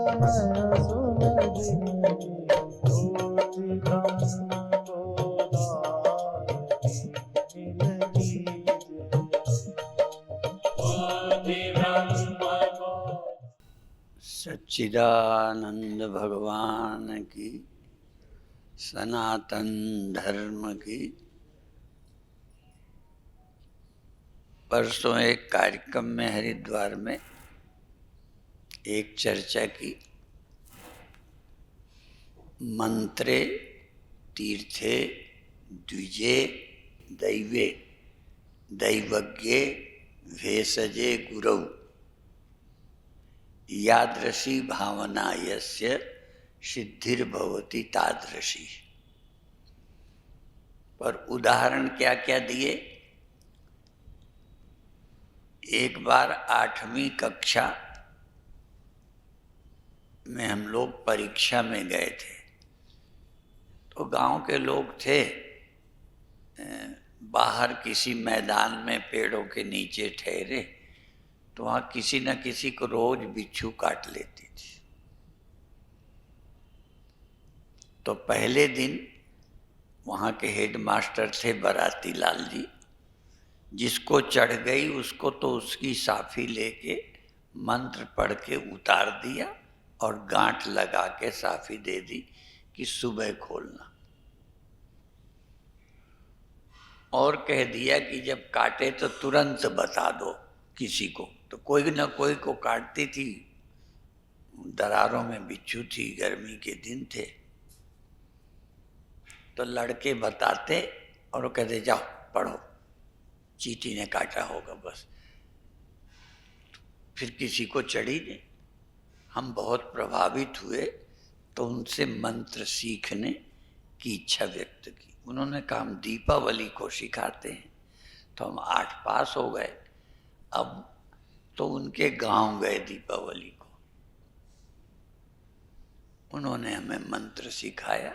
नयन सुलगिनी ज्योति ब्रह्म गोदावरी मिल सच्चिदानंद भगवान की, सनातन धर्म की। परसों एक कार्यक्रम में हरिद्वार में एक चर्चा की, मंत्रे तीर्थे द्विजे दैवे दैवज्ञे भेषजे गुरौ यादृशी भावना यस्य सिद्धिर्भवति तादृशी। पर उदाहरण क्या क्या दिए। एक बार 8वीं कक्षा में हम लोग परीक्षा में गए थे, तो गांव के लोग थे, बाहर किसी मैदान में पेड़ों के नीचे ठहरे, तो वहाँ किसी न किसी को रोज बिच्छू काट लेती थी। तो पहले दिन वहाँ के हेडमास्टर थे बराती लाल जी, जिसको चढ़ गई उसको तो उसकी साफी लेके मंत्र पढ़ के उतार दिया और गांठ लगा के साफी दे दी कि सुबह खोलना, और कह दिया कि जब काटे तो तुरंत बता दो किसी को। तो कोई न कोई को काटती थी, दरारों में बिच्छू थी, गर्मी के दिन थे, तो लड़के बताते और वो कहते जाओ पढ़ो, चींटी ने काटा होगा बस। फिर किसी को चढ़ी नहीं। हम बहुत प्रभावित हुए, तो उनसे मंत्र सीखने की इच्छा व्यक्त की। उन्होंने कहा हम दीपावली को सिखाते हैं। तो हम 8 पास हो गए। अब तो उनके गांव गए दीपावली को, उन्होंने हमें मंत्र सिखाया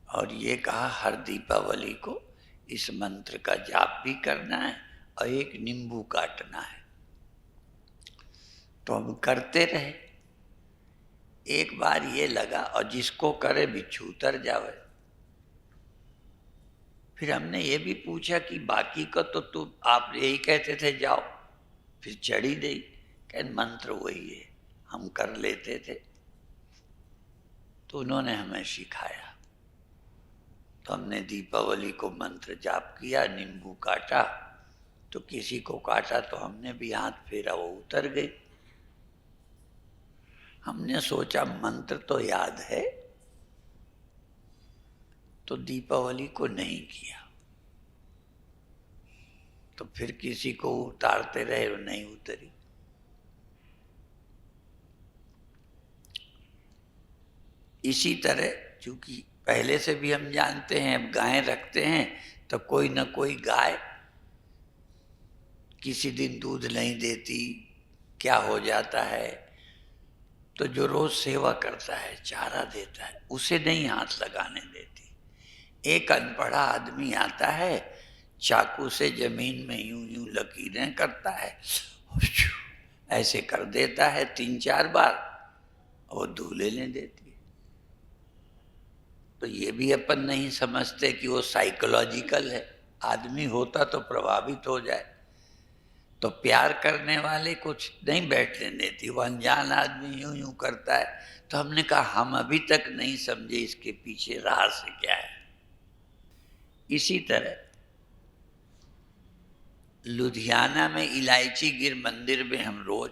और ये कहा हर दीपावली को इस मंत्र का जाप भी करना है और एक नींबू काटना है। तो हम करते रहे। एक बार ये लगा और जिसको करे बिच्छू उतर जावे। फिर हमने ये भी पूछा कि बाकी का तो आप यही कहते थे जाओ, फिर चढ़ी गई। कह मंत्र वही है, हम कर लेते थे। तो उन्होंने हमें सिखाया, तो हमने दीपावली को मंत्र जाप किया, नींबू काटा, तो किसी को काटा तो हमने भी हाथ फेरा, वो उतर गई। हमने सोचा मंत्र तो याद है, तो दीपावली को नहीं किया। तो फिर किसी को उतारते रहे, वो नहीं उतरी। इसी तरह चूंकि पहले से भी हम जानते हैं, अब गाय रखते हैं तो कोई न कोई गाय किसी दिन दूध नहीं देती, क्या हो जाता है, तो जो रोज सेवा करता है, चारा देता है, उसे नहीं हाथ लगाने देती। एक अनपढ़ा आदमी आता है, चाकू से जमीन में यूं यूं लकीरें करता है, ऐसे कर देता है 3-4 बार, और दूध लेने देती है। तो ये भी अपन नहीं समझते कि वो साइकोलॉजिकल है। आदमी होता तो प्रभावित हो जाए। तो प्यार करने वाले कुछ नहीं बैठने देती, वो अनजान आदमी यूं यूं करता है। तो हमने कहा हम अभी तक नहीं समझे इसके पीछे रहस्य क्या है। इसी तरह लुधियाना में इलायची गिर मंदिर में हम रोज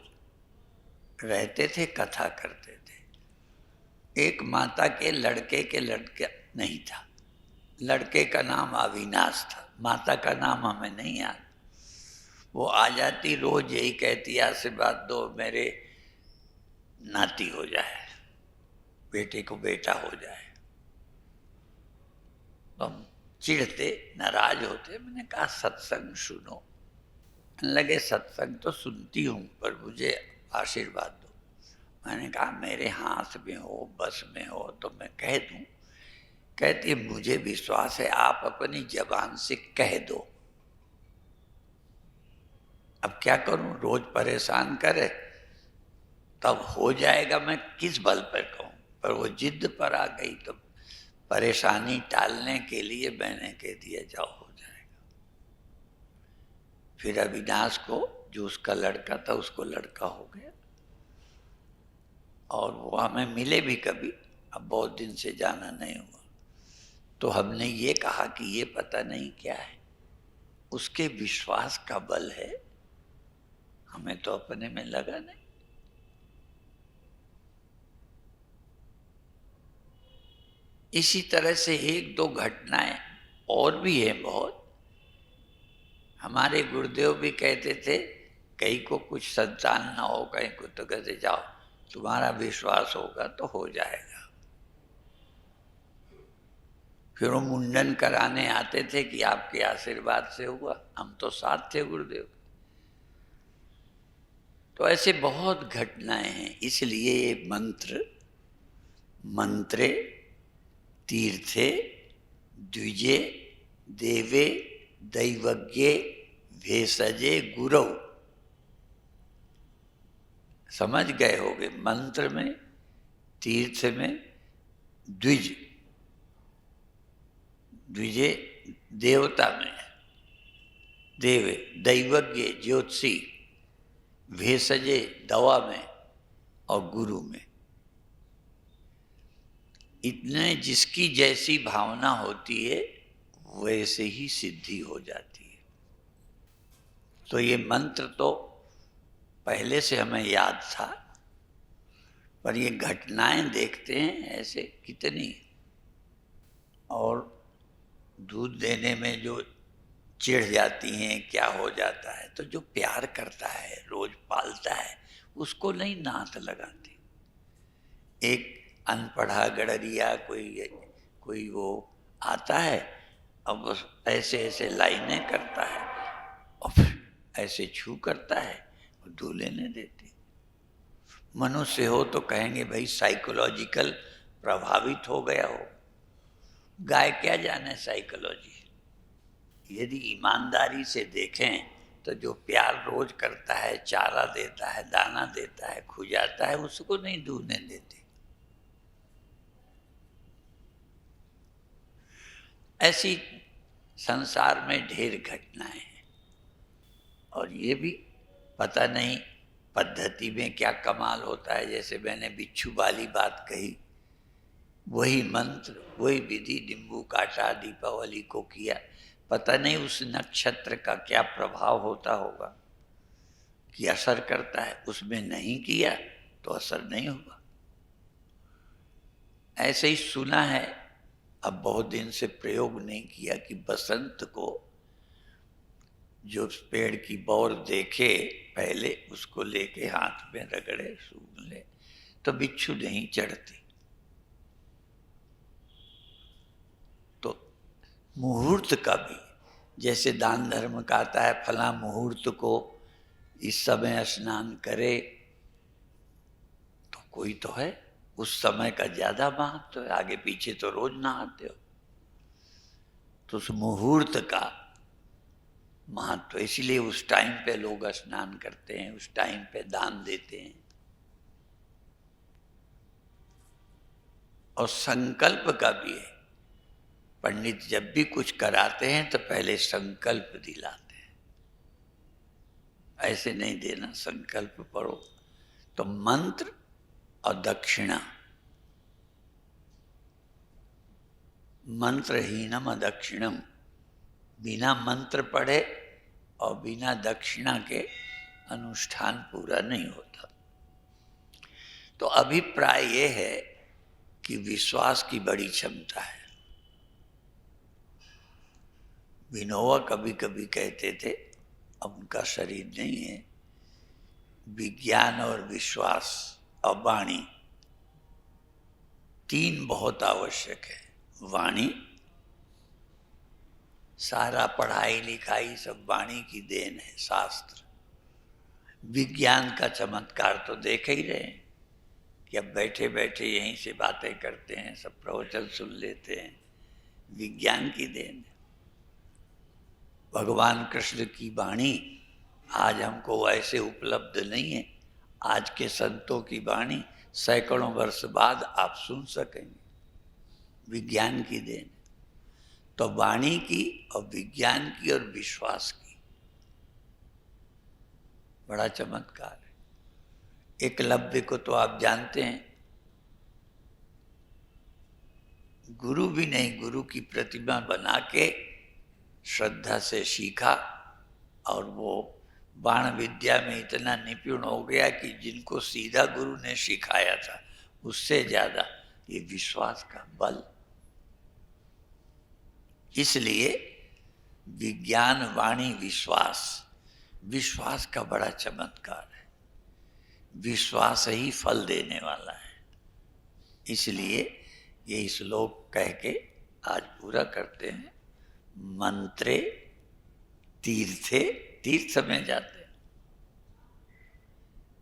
रहते थे, कथा करते थे। एक माता के लड़का नहीं था, लड़के का नाम अविनाश था, माता का नाम हमें नहीं याद। वो आ जाती, रोज यही कहती आशीर्वाद दो मेरे नाती हो जाए, बेटे को बेटा हो जाए। हम चिढ़ते, नाराज होते। मैंने कहा सत्संग सुनो। लगे सत्संग तो सुनती हूँ, पर मुझे आशीर्वाद दो। मैंने कहा मेरे हाथ में हो, बस में हो तो मैं कह दूँ। कहती मुझे विश्वास है, आप अपनी जबान से कह दो। अब क्या करूं, रोज परेशान करे। तब हो जाएगा, मैं किस बल पर कहूँ। पर वो जिद पर आ गई तो परेशानी टालने के लिए मैंने कह दिया जाओ, हो जाएगा। फिर अविनाश को, जो उसका लड़का था, उसको लड़का हो गया और वो हमें मिले भी कभी। अब बहुत दिन से जाना नहीं हुआ, तो हमने ये कहा कि ये पता नहीं क्या है, उसके विश्वास का बल है, हमें तो अपने में लगा नहीं। इसी तरह से एक दो घटनाएं और भी हैं बहुत। हमारे गुरुदेव भी कहते थे, कहीं को कुछ संतान ना हो, कहीं को, तो कहते जाओ तुम्हारा विश्वास होगा तो हो जाएगा। फिर वो मुंडन कराने आते थे कि आपके आशीर्वाद से हुआ, हम तो साथ थे गुरुदेव। तो ऐसे बहुत घटनाएं हैं। इसलिए ये मंत्र, मंत्रे तीर्थे द्विजे देवे दैवज्ञे भेषजे गुरौ, समझ गए होगे। मंत्र में, तीर्थ में, द्विज, द्विजे देवता में, देवे दैवज्ञ ज्योतिषी, भेषजे दवा में, और गुरु में। इतने जिसकी जैसी भावना होती है वैसे ही सिद्धि हो जाती है। तो ये मंत्र तो पहले से हमें याद था, पर ये घटनाएं देखते हैं ऐसे कितनी। और दूध देने में जो चिढ़ जाती हैं, क्या हो जाता है, तो जो प्यार करता है, रोज पालता है, उसको नहीं नात लगाती। एक अनपढ़ा गडरिया कोई वो आता है, अब बस ऐसे ऐसे लाइनें करता है और फिर ऐसे छू करता है और दूध लेने देती। मनुष्य हो तो कहेंगे भाई साइकोलॉजिकल प्रभावित हो गया हो, गाय क्या जाने साइकोलॉजी। यदि ईमानदारी से देखें तो जो प्यार रोज करता है, चारा देता है, दाना देता है, खुजाता है, उसको नहीं दूधने देते। ऐसी संसार में ढेर घटनाएं हैं। और ये भी पता नहीं पद्धति में क्या कमाल होता है। जैसे मैंने बिच्छू वाली बात कही, वही मंत्र, वही विधि नींबू काटा, दीपावली को किया। पता नहीं उस नक्षत्र का क्या प्रभाव होता होगा कि असर करता है, उसमें नहीं किया तो असर नहीं होगा। ऐसे ही सुना है, अब बहुत दिन से प्रयोग नहीं किया, कि बसंत को जो पेड़ की बौर देखे पहले उसको लेके हाथ में रगड़े, सूंघ ले, तो बिच्छू नहीं चढ़ती। तो मुहूर्त का भी, जैसे दान धर्म का आता है, फला मुहूर्त को इस समय स्नान करे, तो कोई तो है उस समय का ज्यादा महत्व है, आगे पीछे तो रोज नहाते हो। तो उस मुहूर्त का महत्व, इसलिए उस टाइम पे लोग स्नान करते हैं, उस टाइम पे दान देते हैं। और संकल्प का भी है। पंडित जब भी कुछ कराते हैं तो पहले संकल्प दिलाते हैं, ऐसे नहीं देना, संकल्प पढ़ो। तो मंत्र और दक्षिणा, मंत्रहीनम अदक्षिणम, बिना मंत्र पढ़े और बिना दक्षिणा के अनुष्ठान पूरा नहीं होता। तो अभिप्राय यह है कि विश्वास की बड़ी क्षमता है। विनोबा कभी कभी कहते थे, अब उनका शरीर नहीं है, विज्ञान और विश्वास और वाणी, तीन बहुत आवश्यक है। वाणी, सारा पढ़ाई लिखाई सब वाणी की देन है, शास्त्र। विज्ञान का चमत्कार तो देख ही रहे हैं कि अब बैठे बैठे यहीं से बातें करते हैं, सब प्रवचन सुन लेते हैं, विज्ञान की देन है। भगवान कृष्ण की वाणी आज हमको ऐसे उपलब्ध नहीं है, आज के संतों की वाणी सैकड़ों वर्ष बाद आप सुन सकेंगे, विज्ञान की देन। तो वाणी की और विज्ञान की और विश्वास की बड़ा चमत्कार है। एकलव्य को तो आप जानते हैं, गुरु भी नहीं, गुरु की प्रतिमा बना के श्रद्धा से सीखा और वो बाण विद्या में इतना निपुण हो गया कि जिनको सीधा गुरु ने सिखाया था उससे ज्यादा ये विश्वास का बल। इसलिए विज्ञान वाणी विश्वास, विश्वास का बड़ा चमत्कार है। विश्वास ही फल देने वाला है। इसलिए ये श्लोक कह के आज पूरा करते हैं। मंत्रे तीर्थे, तीर्थ में जाते हैं,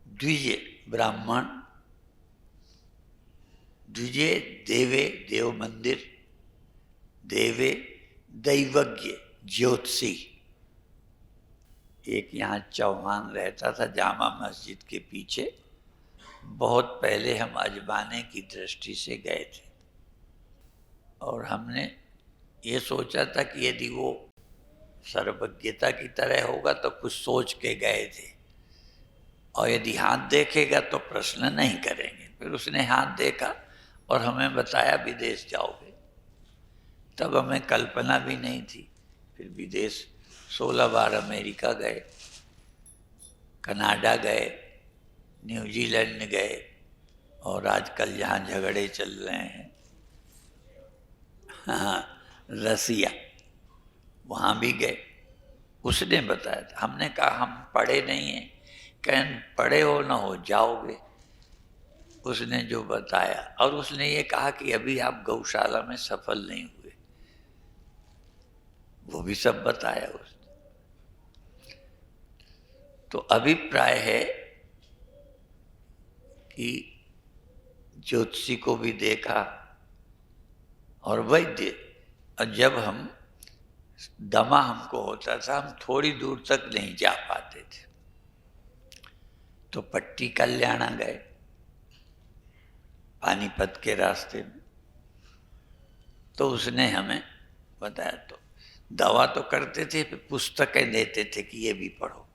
द्विजे ब्राह्मण, द्विजे देवे देव मंदिर, देवे दैवज्ञ ज्योतिषी। एक यहाँ चौहान रहता था जामा मस्जिद के पीछे, बहुत पहले हम अजमाने की दृष्टि से गए थे और हमने ये सोचा था कि यदि वो सर्वज्ञता की तरह होगा तो कुछ सोच के गए थे और यदि हाथ देखेगा तो प्रश्न नहीं करेंगे। फिर उसने हाथ देखा और हमें बताया विदेश जाओगे। तब हमें कल्पना भी नहीं थी। फिर विदेश 16 बार अमेरिका गए, कनाडा गए, न्यूजीलैंड गए और आजकल यहाँ झगड़े चल रहे हैं, हाँ रसिया, वहाँ भी गए। उसने बताया था। हमने कहा हम पढ़े नहीं हैं। कहें पढ़े हो ना हो जाओगे। उसने जो बताया और उसने ये कहा कि अभी आप गौशाला में सफल नहीं हुए, वो भी सब बताया उसने। तो अभिप्राय है कि ज्योतिषी को भी देखा और वैद्य। और जब हम दमा हमको होता था, हम थोड़ी दूर तक नहीं जा पाते थे, तो पट्टी कल्याणा गए पानीपत के रास्ते में। तो उसने हमें बताया। तो दवा तो करते थे, फिर पुस्तकें देते थे कि ये भी पढ़ो।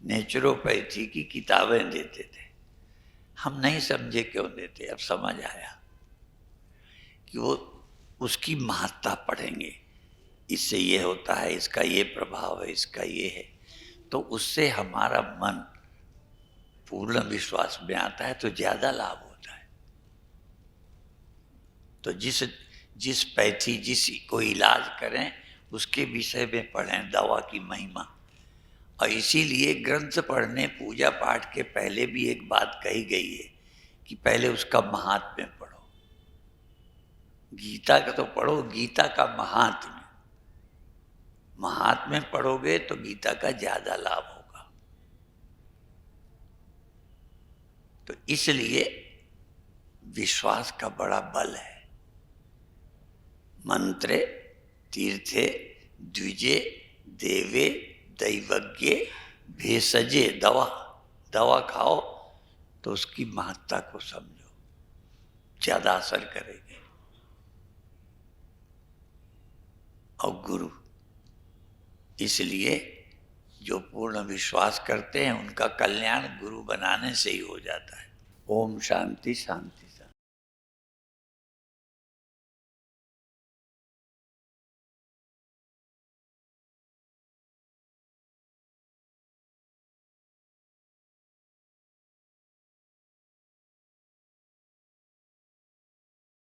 नेचुरोपैथी की किताबें देते थे। हम नहीं समझे क्यों देते, अब समझ आया कि वो उसकी महत्ता पढ़ेंगे, इससे ये होता है, इसका ये प्रभाव है, इसका ये है। तो उससे हमारा मन पूर्ण विश्वास में आता है तो ज्यादा लाभ होता है। तो जिस पैथी, जिस को इलाज करें उसके विषय में पढ़ें दवा की महिमा। और इसीलिए ग्रंथ पढ़ने, पूजा पाठ के पहले भी एक बात कही गई है कि पहले उसका महात्म्य पढ़ो। गीता का तो पढ़ो, गीता का महात्म्य, महात्म्य पढ़ोगे तो गीता का ज्यादा लाभ होगा। तो इसलिए विश्वास का बड़ा बल है। मंत्रे तीर्थे द्विजे देवे दैवज्ञे भेषजे, दवा, दवा खाओ तो उसकी महत्ता को समझो, ज्यादा असर करेगी। और गुरु, इसलिए जो पूर्ण विश्वास करते हैं उनका कल्याण गुरु बनाने से ही हो जाता है। ओम शांति शांति।